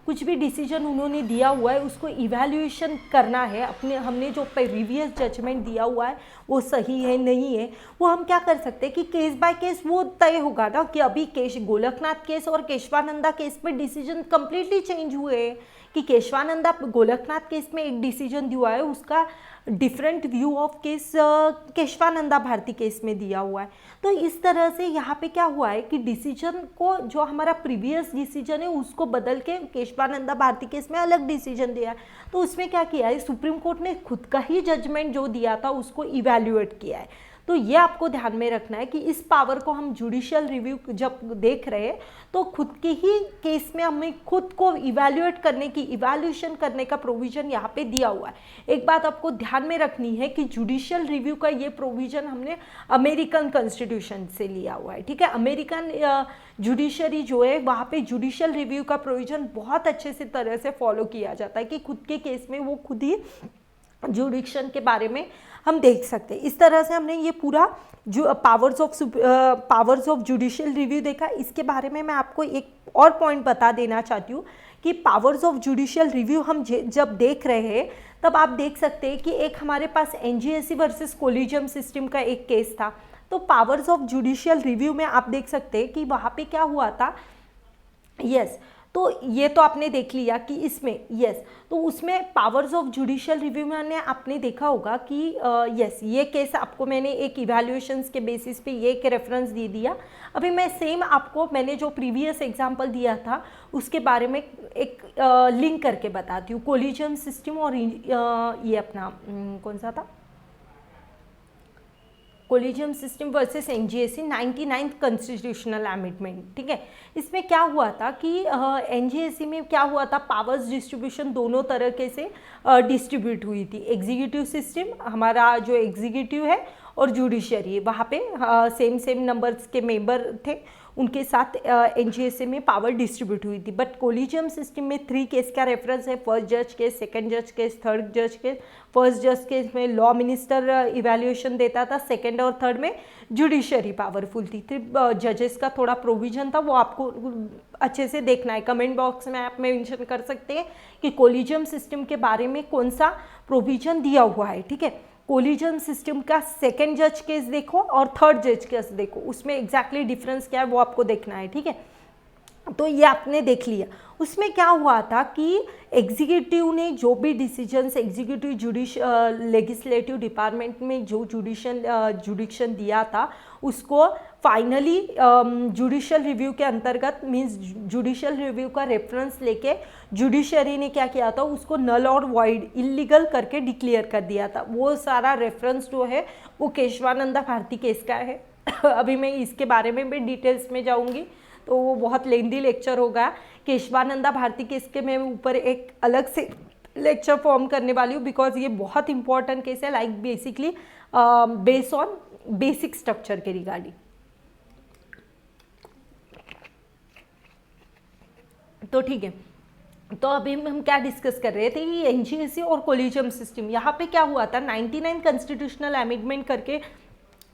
कुछ भी डिसीजन उन्होंने दिया हुआ है उसको इवैल्यूएशन करना है, अपने हमने जो प्रीवियस जजमेंट दिया हुआ है वो सही है नहीं है, वो हम क्या कर सकते हैं कि केस बाय केस वो तय होगा ना कि अभी गोलकनाथ केस और केशवानंदा केस में डिसीजन कंप्लीटली चेंज हुए हैं कि केशवानंदा गोलकनाथ केस में एक डिसीजन दिया है, उसका different view of case Kesavananda Bharati case में दिया हुआ है। तो इस तरह से यहाँ पे क्या हुआ है कि डिसीजन को जो हमारा प्रीवियस डिसीजन है उसको बदल के केशवानंदा भारती केस में अलग डिसीजन दिया है। तो उसमें क्या किया है, सुप्रीम कोर्ट ने खुद का ही जजमेंट जो दिया था उसको इवैल्यूएट किया है। तो ये आपको ध्यान में रखना है कि इस पावर को हम जुडिशियल रिव्यू जब देख रहे हैं तो खुद के ही केस में हमें खुद को इवैल्यूएट करने की, इवैल्यूएशन करने का प्रोविजन यहाँ पे दिया हुआ है। एक बात आपको ध्यान में रखनी है कि जुडिशियल रिव्यू का ये प्रोविजन हमने अमेरिकन कॉन्स्टिट्यूशन से लिया हुआ है, ठीक है। अमेरिकन जुडिशरी जो है वहाँ पे जुडिशियल रिव्यू का प्रोविजन बहुत अच्छे से तरह से फॉलो किया जाता है कि खुद के केस में वो खुद ही जुडिक्शन के बारे में हम देख सकते हैं। इस तरह से हमने ये पूरा जो पावर्स ऑफ जुडिशियल रिव्यू देखा। इसके बारे में मैं आपको एक और पॉइंट बता देना चाहती हूँ कि पावर्स ऑफ जुडिशियल रिव्यू हम जब देख रहे हैं तब आप देख सकते हैं कि एक हमारे पास एनजीएसी वर्सेस कोलिजियम सिस्टम का एक केस था। तो पावर्स ऑफ जुडिशियल रिव्यू में आप देख सकते हैं कि वहाँ पे क्या हुआ था, यस तो ये तो आपने देख लिया कि इसमें यस तो उसमें पावर्स ऑफ जुडिशियल रिव्यू में आपने देखा होगा कि यस ये केस आपको मैंने एक इवैल्यूएशंस के बेसिस पे ये एक रेफरेंस दे दिया। अभी मैं सेम आपको मैंने जो प्रीवियस एग्जांपल दिया था उसके बारे में एक लिंक करके बताती हूँ। कोलिजियम सिस्टम और ये अपना कौन सा था, collegium system versus NJAC 99th constitutional amendment, ठीक है। इसमें क्या हुआ था कि एनजीएसी में क्या हुआ था, पावर्स डिस्ट्रीब्यूशन दोनों तरीके से डिस्ट्रीब्यूट हुई थी। एग्जीक्यूटिव सिस्टम हमारा जो एग्जीक्यूटिव है और जुडिशरी वहाँ पे सेम नंबर्स के मेंबर थे, उनके साथ एनजीएसी में पावर डिस्ट्रीब्यूट हुई थी। बट कोलिजियम सिस्टम में 3 केस का रेफरेंस है, फर्स्ट जज केस, सेकंड जज केस, थर्ड जज केस। फर्स्ट जज केस में लॉ मिनिस्टर इवैल्यूएशन देता था, सेकंड और थर्ड में जुडिशरी पावरफुल थी। जजेस का थोड़ा प्रोविजन था, वो आपको अच्छे से देखना है। कमेंट बॉक्स में आप मेंशन कर सकते हैं कि कोलिजियम सिस्टम के बारे में कौन सा प्रोविजन दिया हुआ है, ठीक है। कोलिजन सिस्टम का सेकंड जज केस देखो और थर्ड जज केस देखो, उसमें एग्जैक्टली डिफरेंस क्या है वो आपको देखना है, ठीक है। तो ये आपने देख लिया। उसमें क्या हुआ था कि एग्जीक्यूटिव ने जो भी डिसीजंस एग्जीक्यूटिव लेजिस्लेटिव डिपार्टमेंट में जो जुडिक्शन दिया था उसको फाइनली जुडिशियल रिव्यू के अंतर्गत मींस जुडिशियल रिव्यू का रेफरेंस लेके जुडिशरी ने क्या किया था, उसको नल और वॉइड इलीगल करके डिक्लेयर कर दिया था। वो सारा रेफरेंस जो है वो केशवानंदा भारती केस का है। अभी मैं इसके बारे में भी डिटेल्स में जाऊंगी तो वो बहुत लेंदी लेक्चर होगा। केशवानंदा भारती केस के मैं ऊपर एक अलग से लेक्चर फॉर्म करने वाली हूँ बिकॉज ये बहुत इंपॉर्टेंट केस है, like basically based on basic structure के रिगार्डिंग। तो ठीक है, तो अभी हम क्या डिस्कस कर रहे थे कि एनजीएसी और कोलिजियम सिस्टम, यहाँ पे क्या हुआ था 99 कॉन्स्टिट्यूशनल अमेंडमेंट करके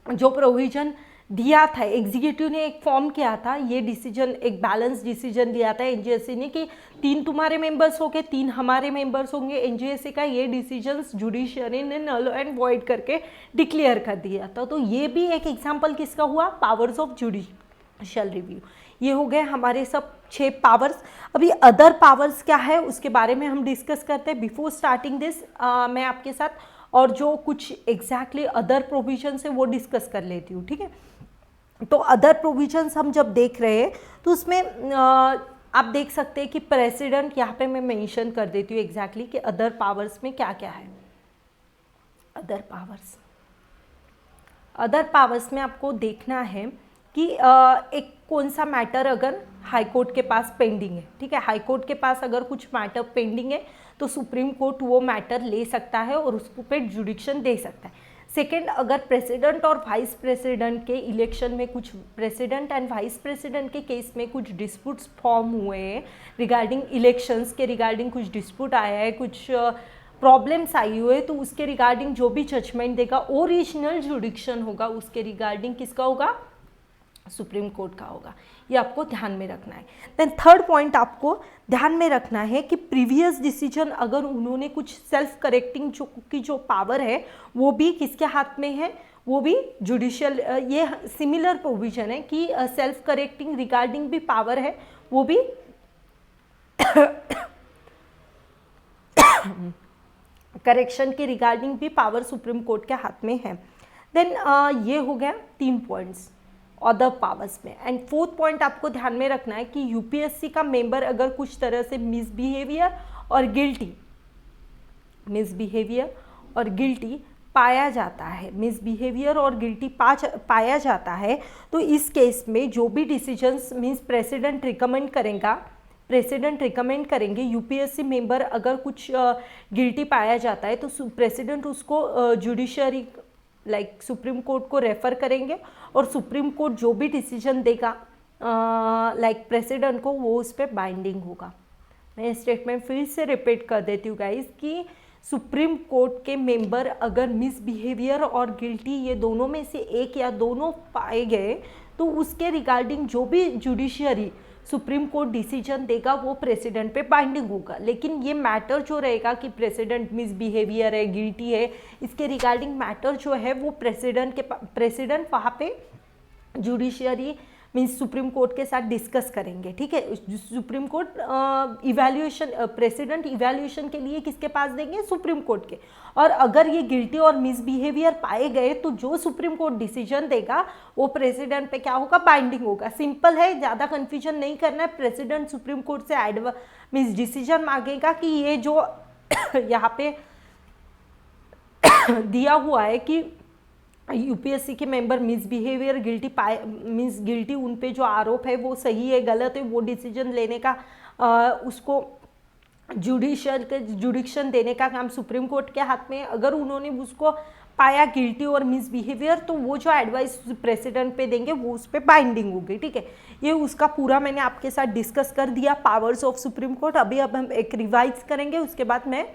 जो प्रोविजन दिया था, एग्जीक्यूटिव ने एक फॉर्म किया था, ये डिसीजन एक बैलेंस डिसीजन दिया था एनजीएसी ने कि 3 तुम्हारे मेंबर्स होंगे 3 हमारे मेंबर्स होंगे। एनजीएसी का ये डिसीजंस जुडिशरी ने नल एंड वॉइड करके डिक्लेयर कर दिया था। तो ये भी एक एग्जांपल किसका हुआ, पावर्स ऑफ जुडिशियल रिव्यू। ये हो गए हमारे सब 6 पावर्स। अभी अदर पावर्स क्या है उसके बारे में हम डिस्कस करते हैं। बिफोर स्टार्टिंग दिस मैं आपके साथ और जो कुछ एग्जैक्टली अदर प्रोविजंस है वो डिस्कस कर लेती हूँ, ठीक है। तो अदर प्रोविजंस हम जब देख रहे हैं तो उसमें आप देख सकते हैं कि प्रेसिडेंट, यहाँ पे मैं मेंशन कर देती हूँ एग्जैक्टली कि अदर पावर्स में क्या क्या है। अदर पावर्स में आपको देखना है कि एक कौन सा मैटर अगर हाई कोर्ट के पास पेंडिंग है, ठीक है, हाई कोर्ट के पास अगर कुछ मैटर पेंडिंग है तो सुप्रीम कोर्ट वो मैटर ले सकता है और उसको पे जुडिक्शन दे सकता है। सेकेंड, अगर प्रेसिडेंट और वाइस प्रेसिडेंट के इलेक्शन में कुछ, प्रेसिडेंट एंड वाइस प्रेसिडेंट के केस में कुछ डिस्प्यूट्स फॉर्म हुए हैं रिगार्डिंग इलेक्शंस के, रिगार्डिंग कुछ डिस्प्यूट आया है, कुछ प्रॉब्लम्स आई हुई है, तो उसके रिगार्डिंग जो भी जजमेंट देगा ओरिजिनल जुडिक्शन होगा उसके रिगार्डिंग किसका होगा, सुप्रीम कोर्ट का होगा। ये आपको ध्यान में रखना है। देन थर्ड पॉइंट आपको ध्यान में रखना है कि प्रीवियस डिसीजन अगर उन्होंने कुछ सेल्फ करेक्टिंग जो पावर है वो भी किसके हाथ में है, वो भी जुडिशियल, ये सिमिलर प्रोविजन है कि सेल्फ करेक्टिंग रिगार्डिंग भी पावर है, वो भी करेक्शन के रिगार्डिंग भी पावर सुप्रीम कोर्ट के हाथ में है। देन ये हो गया 3 पॉइंट्स अदर पावर्स में। एंड फोर्थ पॉइंट आपको ध्यान में रखना है कि यूपीएससी का मेंबर अगर कुछ तरह से मिसबिहेवियर और गिल्टी पाया जाता है, मिसबिहेवियर और गिल्टी पाया जाता है, तो इस केस में जो भी डिसीजंस मीन्स प्रेसिडेंट रिकमेंड करेंगे, यूपीएससी मेंबर अगर कुछ गिल्टी पाया जाता है तो प्रेसिडेंट उसको जुडिशरी लाइक सुप्रीम कोर्ट को रेफ़र करेंगे और सुप्रीम कोर्ट जो भी डिसीजन देगा लाइक प्रेसिडेंट को वो उस पर बाइंडिंग होगा। मैं स्टेटमेंट फिर से रिपीट कर देती हूँ गाइस कि सुप्रीम कोर्ट के मेंबर अगर मिसबिहेवियर और गिल्टी ये दोनों में से एक या दोनों पाए गए तो उसके रिगार्डिंग जो भी जुडिशियरी सुप्रीम कोर्ट डिसीजन देगा वो प्रेसिडेंट पे बाइंडिंग होगा। लेकिन ये मैटर जो रहेगा कि प्रेसिडेंट मिसबिहेवियर है, गिल्टी है, इसके रिगार्डिंग मैटर जो है वो प्रेसिडेंट वहाँ पे जुडिशियरी मीन्स सुप्रीम कोर्ट के साथ डिस्कस करेंगे, ठीक है। सुप्रीम कोर्ट प्रेसिडेंट इवैल्यूएशन के लिए किसके पास देंगे, सुप्रीम कोर्ट के। और अगर ये गिल्टी और मिसबिहेवियर पाए गए तो जो सुप्रीम कोर्ट डिसीजन देगा वो प्रेसिडेंट पे क्या होगा, बाइंडिंग होगा। सिंपल है, ज़्यादा कन्फ्यूजन नहीं करना है। प्रेसिडेंट सुप्रीम कोर्ट से मीन्स डिसीजन मांगेगा कि ये जो यहाँ पे दिया हुआ है कि यूपीएससी के मेंबर मिसबिहेवियर गिल्टी उन पे जो आरोप है वो सही है गलत है, वो डिसीजन लेने का उसको जुडिक्शन देने का काम सुप्रीम कोर्ट के हाथ में है। अगर उन्होंने उसको पाया गिल्टी और मिसबिहेवियर तो वो जो एडवाइस प्रेसिडेंट पे देंगे वो उस पर बाइंडिंग होगी, ठीक है। ये उसका पूरा मैंने आपके साथ डिस्कस कर दिया पावर्स ऑफ सुप्रीम कोर्ट। अब हम एक रिवाइज करेंगे, उसके बाद मैं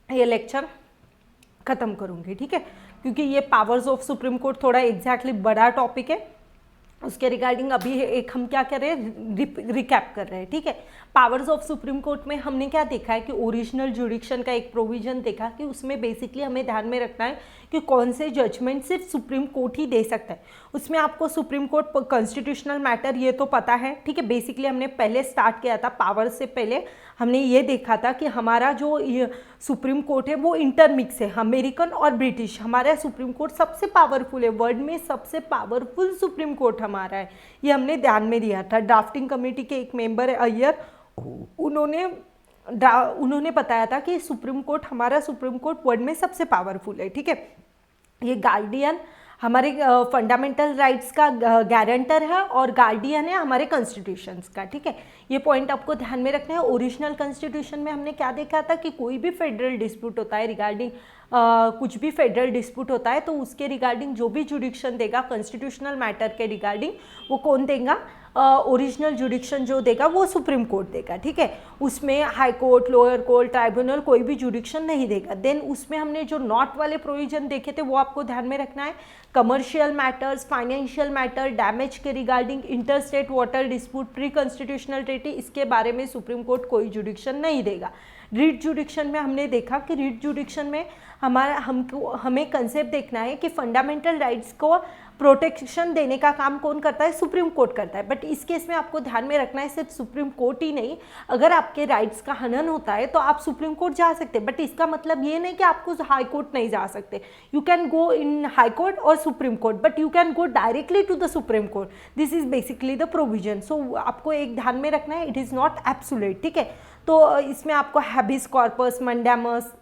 ये लेक्चर ख़त्म करूँगी, ठीक है। क्योंकि ये पावर्स ऑफ सुप्रीम कोर्ट थोड़ा एग्जैक्टली बड़ा टॉपिक है, उसके रिगार्डिंग अभी एक हम क्या कर रहे हैं, रिकैप कर रहे हैं, ठीक है। पावर्स ऑफ सुप्रीम कोर्ट में हमने क्या देखा है कि ओरिजिनल जुडिक्शन का एक प्रोविजन देखा कि उसमें बेसिकली हमें ध्यान में रखना है कि कौन से जजमेंट सिर्फ सुप्रीम कोर्ट ही दे सकता है। उसमें आपको सुप्रीम कोर्ट कॉन्स्टिट्यूशनल मैटर ये तो पता है, ठीक है। बेसिकली हमने पहले स्टार्ट किया था, पावर्स से पहले हमने ये देखा था कि हमारा जो सुप्रीम कोर्ट है वो इंटरमिक्स है, अमेरिकन और ब्रिटिश। हमारा सुप्रीम कोर्ट सबसे पावरफुल है, वर्ल्ड में सबसे पावरफुल सुप्रीम कोर्ट हमारा है, ये हमने ध्यान में दिया था। ड्राफ्टिंग कमेटी के एक मेंबर है अय्यर, उन्होंने बताया था कि हमारा सुप्रीम कोर्ट वर्ल्ड में सबसे पावरफुल है, ठीक है। ये गार्डियन हमारे फंडामेंटल राइट्स का गारंटर है और गार्डियन है हमारे कॉन्स्टिट्यूशंस का, ठीक है। ये पॉइंट आपको ध्यान में रखना है। ओरिजिनल कॉन्स्टिट्यूशन में हमने क्या देखा था कि कोई भी फेडरल डिस्प्यूट होता है रिगार्डिंग कुछ भी फेडरल डिस्प्यूट होता है तो उसके रिगार्डिंग जो भी जुडिक्शन देगा कॉन्स्टिट्यूशनल मैटर के रिगार्डिंग वो कौन देगा, ओरिजिनल जुडिक्शन जो देगा वो सुप्रीम कोर्ट देगा, ठीक है। उसमें high court, lower court, tribunal कोई भी जुडिक्शन नहीं देगा। देन उसमें हमने जो नॉट वाले प्रोविजन देखे थे वो आपको ध्यान में रखना है। Commercial matters, financial matter, damage के regarding, interstate water dispute, pre constitutional treaty, इसके बारे में सुप्रीम कोर्ट कोई जुडिक्शन नहीं देगा। रीट जुडिक्शन में हमने देखा कि रीट जुडिक्शन में हमें कंसेप्ट देखना है कि फंडामेंटल राइट्स को प्रोटेक्शन देने का काम कौन करता है, सुप्रीम कोर्ट करता है। बट इस केस में आपको ध्यान में रखना है सिर्फ सुप्रीम कोर्ट ही नहीं, अगर आपके राइट्स का हनन होता है तो आप सुप्रीम कोर्ट जा सकते हैं। बट इसका मतलब ये नहीं कि आपको हाई कोर्ट नहीं जा सकते। You can go in high court और Supreme Court, but you can go directly to the supreme Court. This is basically the provision. So आपको एक ध्यान में रखना है, इट इज़ नॉट एब्सोल्यूट, ठीक है। तो इसमें आपको habeas corpus, mandamus,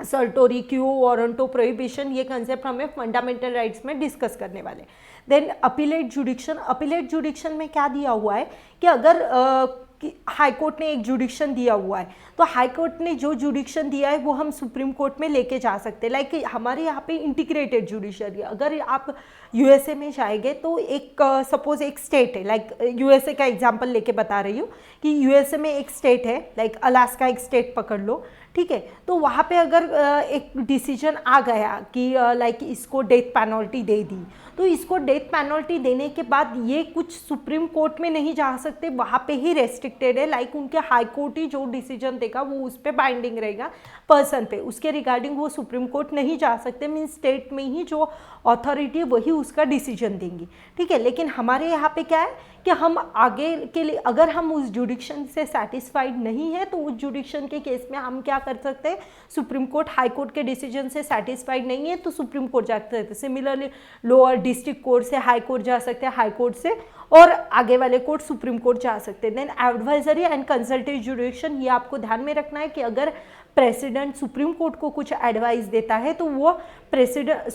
certiorari quo warranto prohibition, ये कंसेप्ट हमें फंडामेंटल राइट्स में डिस्कस करने वाले। Then appellate jurisdiction, appellate jurisdiction में क्या दिया हुआ है कि अगर हाई कोर्ट ने एक जुडिक्शन दिया हुआ है तो हाई कोर्ट ने जो जुडिक्शन दिया है वो हम सुप्रीम कोर्ट में लेके जा सकते हैं। लाइक हमारे यहाँ पे इंटीग्रेटेड जुडिशरी, अगर आप यूएसए में जाएंगे तो एक सपोज एक स्टेट है, लाइक यूएसए का एग्जांपल लेके बता रही हूँ कि यूएसए में एक स्टेट है, लाइक अलास्का एक स्टेट पकड़ लो, ठीक है। तो वहाँ पे अगर एक डिसीजन आ गया कि लाइक इसको डेथ पेनल्टी दे दी, तो इसको डेथ पेनल्टी देने के बाद ये कुछ सुप्रीम कोर्ट में नहीं जा सकते, वहाँ पे ही रेस्ट्रिक्टेड है। लाइक उनके हाई कोर्ट ही जो डिसीजन देगा वो उस पर बाइंडिंग रहेगा पर्सन पे, उसके रिगार्डिंग वो सुप्रीम कोर्ट नहीं जा सकते। मीन स्टेट में ही जो अथॉरिटी वही उसका डिसीजन देंगी, ठीक है। लेकिन हमारे यहाँ पे क्या है कि हम आगे के लिए अगर हम उस जुडिक्शन से सेटिस्फाइड नहीं है तो उस जुडिक्शन के केस में हम क्या कर सकते हैं, सुप्रीम कोर्ट हाई कोर्ट के डिसीजन से सेटिस्फाइड नहीं है तो सुप्रीम कोर्ट जा सकते हैं। सिमिलरली लोअर डिस्ट्रिक्ट कोर्ट से हाई कोर्ट जा सकते हैं, हाई कोर्ट से और आगे वाले कोर्ट सुप्रीम कोर्ट जा सकते हैं। Then advisory and consultative jurisdiction, ये आपको ध्यान में रखना है कि अगर प्रेसिडेंट सुप्रीम कोर्ट को कुछ एडवाइस देता है तो वो प्रेसिडेंट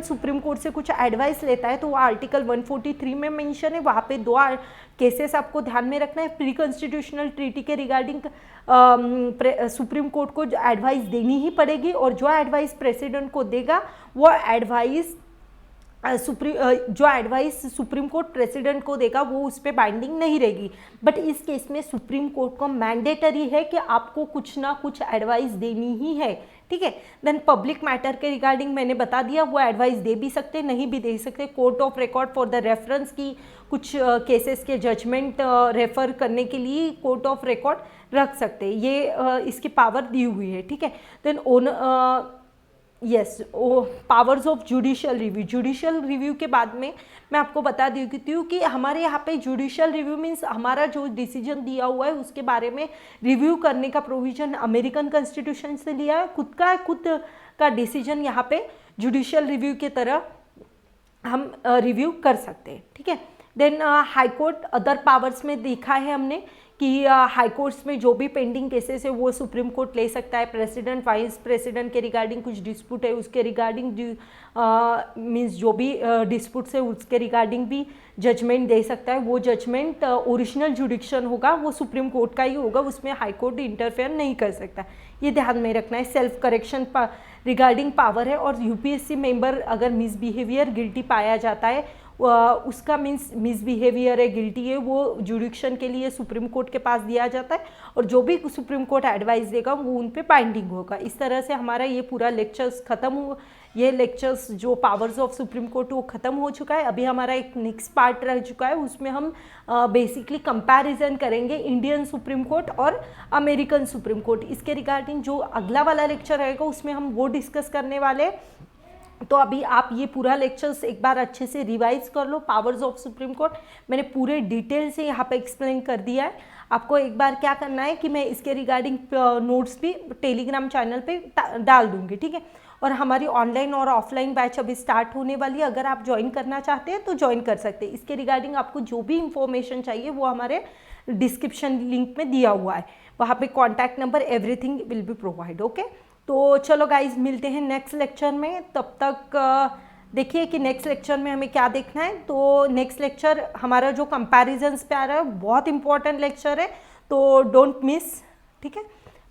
सुप्रीम कोर्ट से कुछ एडवाइस लेता है तो वो आर्टिकल 143 में मेंशन है। वहाँ पे दो केसेस आपको ध्यान में रखना है। प्री कॉन्स्टिट्यूशनल ट्रीटी के रिगार्डिंग सुप्रीम कोर्ट को एडवाइस देनी ही पड़ेगी और जो एडवाइस प्रेसिडेंट को देगा वो एडवाइस जो एडवाइस सुप्रीम कोर्ट प्रेसिडेंट को देगा वो उस पर बाइंडिंग नहीं रहेगी। बट इस केस में सुप्रीम कोर्ट को मैंडेटरी है कि आपको कुछ ना कुछ एडवाइस देनी ही है, ठीक है। देन पब्लिक मैटर के रिगार्डिंग मैंने बता दिया, वो एडवाइस दे भी सकते नहीं भी दे सकते। Court of record for the reference की कुछ केसेस के जजमेंट रेफर करने के लिए कोर्ट ऑफ रिकॉर्ड रख सकते, ये इसकी पावर दी हुई है, ठीक है। Then yes, powers of judicial review के बाद में मैं आपको बता देती हूँ कि हमारे यहाँ पे जुडिशियल रिव्यू मीन्स हमारा जो डिसीजन दिया हुआ है उसके बारे में रिव्यू करने का प्रोविजन अमेरिकन कॉन्स्टिट्यूशन से लिया है। खुद का डिसीजन यहाँ पे जुडिशियल रिव्यू के तरह हम रिव्यू कर सकते हैं, ठीक है। Then high court other powers में देखा है हमने कि हाई कोर्ट्स में जो भी पेंडिंग केसेस है वो सुप्रीम कोर्ट ले सकता है। प्रेसिडेंट वाइस प्रेसिडेंट के रिगार्डिंग कुछ डिस्प्यूट है उसके रिगार्डिंग मीन्स जो भी डिस्प्यूट्स है उसके रिगार्डिंग भी जजमेंट दे सकता है। वो जजमेंट ओरिजिनल जुडिक्शन होगा, वो सुप्रीम कोर्ट का ही होगा, उसमें हाई कोर्ट इंटरफेयर नहीं कर सकता, ये ध्यान में रखना है। सेल्फ करेक्शन रिगार्डिंग पावर है। और यूपीएससी मेंबर अगर मिसबिहेवियर गिल्टी पाया जाता है उसका मीन्स मिसबिहेवियर है, गिल्टी है, वो जुडिक्शन के लिए सुप्रीम कोर्ट के पास दिया जाता है और जो भी सुप्रीम कोर्ट एडवाइस देगा वो उन पे बाइंडिंग होगा। इस तरह से हमारा ये पूरा लेक्चर्स खत्म हुआ, ये लेक्चर्स जो पावर्स ऑफ सुप्रीम कोर्ट वो ख़त्म हो चुका है। अभी हमारा एक नेक्स्ट पार्ट रह चुका है, उसमें हम बेसिकली कंपैरिजन करेंगे इंडियन सुप्रीम कोर्ट और अमेरिकन सुप्रीम कोर्ट। इसके रिगार्डिंग जो अगला वाला लेक्चर रहेगा उसमें हम वो डिस्कस करने वाले। तो अभी आप ये पूरा लेक्चर्स एक बार अच्छे से रिवाइज कर लो। पावर्स ऑफ सुप्रीम कोर्ट मैंने पूरे डिटेल से यहाँ पे एक्सप्लेन कर दिया है। आपको एक बार क्या करना है कि मैं इसके रिगार्डिंग नोट्स भी टेलीग्राम चैनल पे डाल दूंगी, ठीक है। और हमारी ऑनलाइन और ऑफलाइन बैच अभी स्टार्ट होने वाली है, अगर आप ज्वाइन करना चाहते हैं तो ज्वाइन कर सकते हैं। इसके रिगार्डिंग आपको जो भी इंफॉर्मेशन चाहिए वो हमारे डिस्क्रिप्शन लिंक में दिया हुआ है, वहाँ पे contact number everything will be provide, okay. तो चलो गाइज मिलते हैं नेक्स्ट लेक्चर में, तब तक देखिए कि नेक्स्ट लेक्चर में हमें क्या देखना है। तो नेक्स्ट लेक्चर हमारा जो कंपैरिजन्स पे आ रहा है बहुत इंपॉर्टेंट लेक्चर है, तो डोंट मिस, ठीक है।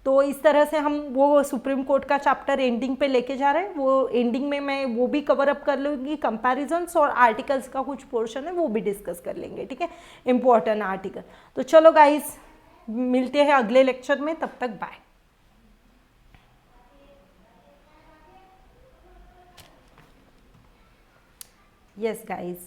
तो इस तरह से हम वो सुप्रीम कोर्ट का चैप्टर एंडिंग पे लेके जा रहे हैं, वो एंडिंग में मैं वो भी कवर अप कर लूँगी, कंपैरिजन्स और आर्टिकल्स का कुछ पोर्शन है वो भी डिस्कस कर लेंगे, ठीक है, इंपॉर्टेंट आर्टिकल। तो चलो गाइज मिलते हैं अगले लेक्चर में, तब तक बाय। Yes guys।